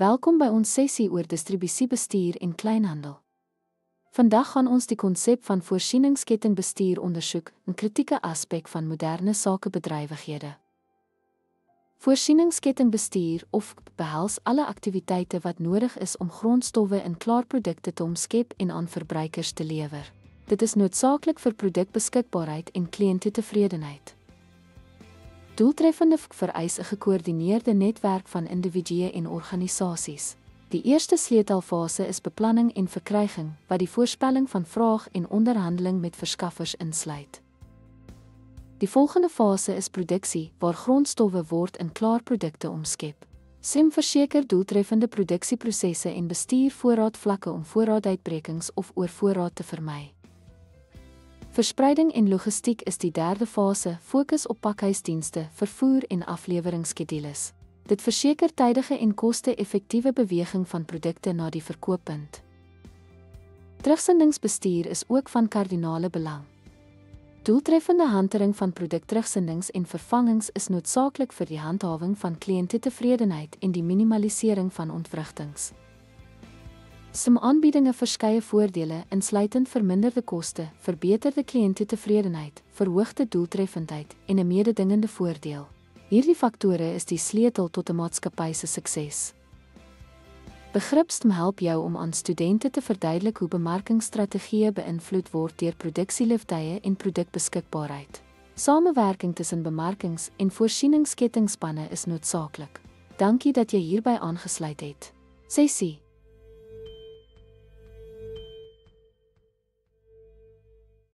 Welkom by ons sessie oor distribusiebestuur en kleinhandel. Vandag gaan ons die konsep van voorsieningskettingbestuur ondersoek, 'n kritieke aspek van moderne sakebedrywighede. Voorsieningskettingbestuur behels alle aktiwiteite wat nodig is om grondstowwe in klaarprodukte te omskep en aan verbruikers te lewer. Dit is noodsaaklik vir produkbeskikbaarheid en kliënttevredenheid. Doeltreffende vereis 'n gekoördineerde netwerk van individue en organisasies. Die eerste sleutelfase is beplanning en verkryging, wat die voorspelling van vraag en onderhandeling met verskaffers insluit. Die volgende fase is produksie, waar grondstowwe word in klaarprodukte omskep. SEM verseker doeltreffende produksieprosesse en bestuur voorraadvlakke om voorraaduitbrekings of oorvoorraad te vermy. Verspreiding en logistiek is die derde fase, fokus op pakhuisdienste, vervoer en afleweringsskedules. Dit verseker tydige en koste-effektiewe beweging van produkte na die verkooppunt. Terugsendingsbestuur is ook van kardinale belang. Doeltreffende hantering van produkterugsendings en vervangings is noodsaaklik vir die handhawing van kliënttevredenheid en die minimalisering van ontwrigtings. SEM-aanbiedinge verskeie voordele, insluitend verminderde koste, verbeterde kliënttevredenheid, verhoogde doeltreffendheid en 'n mededingende voordeel. Hierdie faktore is die sleutel tot 'n maatskappy se sukses. Begrip STEM help jou om aan studente te verduidelik hoe bemarkingsstrategieë beïnvloed word deur produksieleeftye en produkbeskikbaarheid. Samewerking tussen bemarkings- en voorsieningskettingspanne is noodsaaklik. Dankie dat jy hierby aangesluit het. Sessie